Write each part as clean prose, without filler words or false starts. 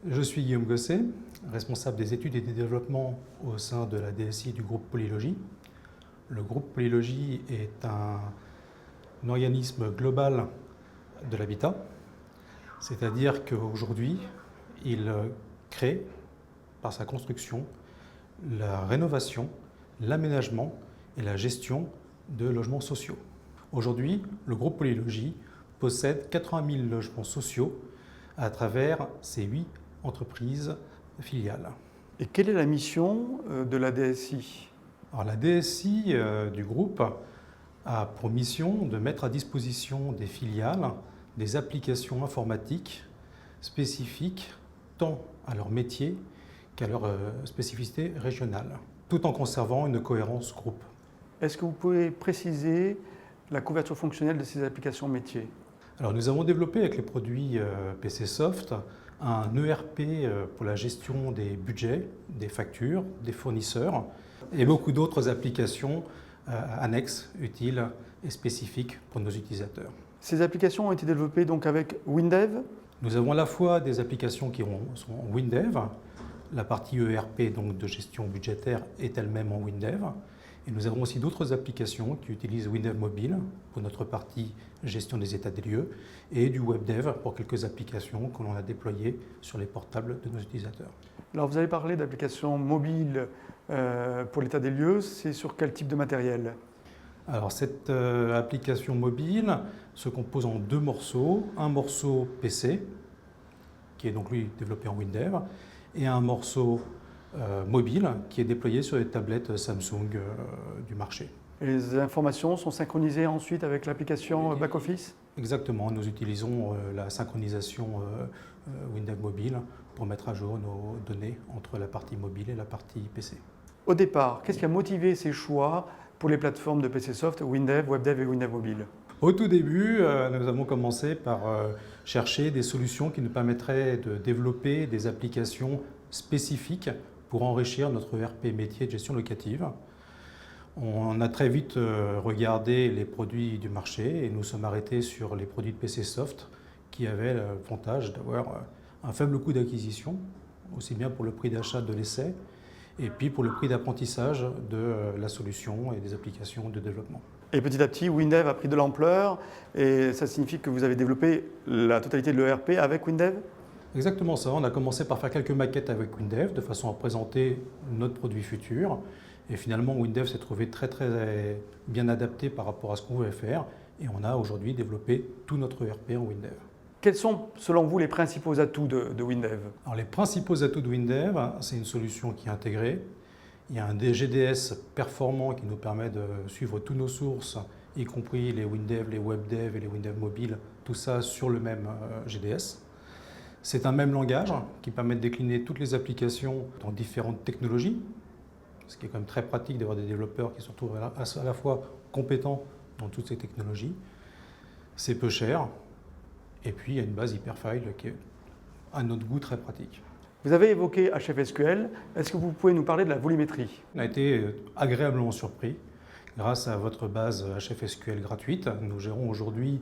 Je suis Guillaume Gosset, responsable des études et des développements au sein de la DSI du groupe Polylogie. Le groupe Polylogie est un organisme global de l'habitat, c'est-à-dire qu'aujourd'hui, il crée, par sa construction, la rénovation, l'aménagement et la gestion de logements sociaux. Aujourd'hui, le groupe Polylogie possède 80 000 logements sociaux à travers ses 8 entreprises filiales. Et quelle est la mission de la DSI? Alors, la DSI du groupe a pour mission de mettre à disposition des filiales des applications informatiques spécifiques tant à leur métier qu'à leur spécificité régionale, tout en conservant une cohérence groupe. Est-ce que vous pouvez préciser la couverture fonctionnelle de ces applications métiers? Alors, nous avons développé avec les produits PCsoft un ERP pour la gestion des budgets, des factures, des fournisseurs et beaucoup d'autres applications annexes, utiles et spécifiques pour nos utilisateurs. Ces applications ont été développées donc avec WinDev. Nous avons à la fois des applications qui sont en WinDev, la partie ERP donc de gestion budgétaire est elle-même en WinDev, et nous avons aussi d'autres applications qui utilisent WinDev Mobile pour notre partie gestion des états des lieux et du WebDev pour quelques applications que l'on a déployées sur les portables de nos utilisateurs. Alors vous avez parlé d'applications mobiles pour l'état des lieux, c'est sur quel type de matériel? Alors cette application mobile se compose en 2 morceaux, un morceau PC qui est donc lui développé en WinDev et un morceau mobile qui est déployé sur les tablettes Samsung du marché. Et les informations sont synchronisées ensuite avec l'application back-office? Exactement, nous utilisons la synchronisation WinDev mobile pour mettre à jour nos données entre la partie mobile et la partie PC. Au départ, qu'est-ce qui a motivé ces choix pour les plateformes de PCsoft, WinDev, WebDev et WinDev Mobile? Au tout début, nous avons commencé par chercher des solutions qui nous permettraient de développer des applications spécifiques pour enrichir notre ERP métier de gestion locative. On a très vite regardé les produits du marché et nous sommes arrêtés sur les produits de PCsoft qui avaient l'avantage d'avoir un faible coût d'acquisition, aussi bien pour le prix d'achat de l'essai et puis pour le prix d'apprentissage de la solution et des applications de développement. Et petit à petit, WinDev a pris de l'ampleur et ça signifie que vous avez développé la totalité de l'ERP avec WinDev? Exactement ça, on a commencé par faire quelques maquettes avec WinDev de façon à présenter notre produit futur. Et finalement, WinDev s'est trouvé très bien adapté par rapport à ce qu'on voulait faire. Et on a aujourd'hui développé tout notre ERP en WinDev. Quels sont, selon vous, les principaux atouts de WinDev? Alors, les principaux atouts de WinDev, c'est une solution qui est intégrée. Il y a un GDS performant qui nous permet de suivre toutes nos sources, y compris les WinDev, les WebDev et les WinDev Mobile, tout ça sur le même GDS. C'est un même langage qui permet de décliner toutes les applications dans différentes technologies, ce qui est quand même très pratique d'avoir des développeurs qui se retrouvent à la fois compétents dans toutes ces technologies. C'est peu cher, et puis il y a une base Hyperfile qui est à notre goût très pratique. Vous avez évoqué HFSQL, est-ce que vous pouvez nous parler de la volumétrie? On a été agréablement surpris. Grâce à votre base HFSQL gratuite, nous gérons aujourd'hui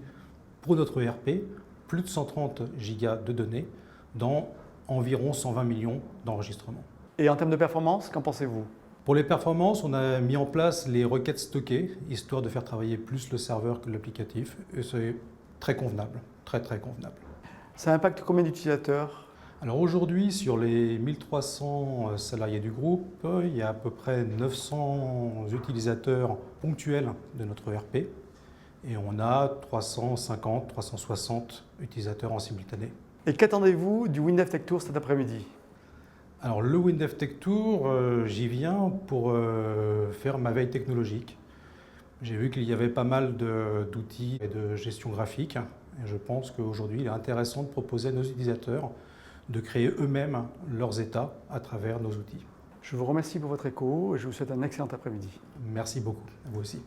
pour notre ERP plus de 130 gigas de données dans environ 120 millions d'enregistrements. Et en termes de performance, qu'en pensez-vous? Pour les performances, on a mis en place les requêtes stockées, histoire de faire travailler plus le serveur que l'applicatif, et c'est très convenable, très convenable. Ça impacte combien d'utilisateurs? Alors aujourd'hui, sur les 1300 salariés du groupe, il y a à peu près 900 utilisateurs ponctuels de notre ERP, et on a 350, 360 utilisateurs en simultané. Et qu'attendez-vous du WinDev Tech Tour cet après-midi? Alors le WinDev Tech Tour, j'y viens pour faire ma veille technologique. J'ai vu qu'il y avait pas mal d'outils et de gestion graphique. Et je pense qu'aujourd'hui, il est intéressant de proposer à nos utilisateurs de créer eux-mêmes leurs états à travers nos outils. Je vous remercie pour votre écho et je vous souhaite un excellent après-midi. Merci beaucoup, à vous aussi.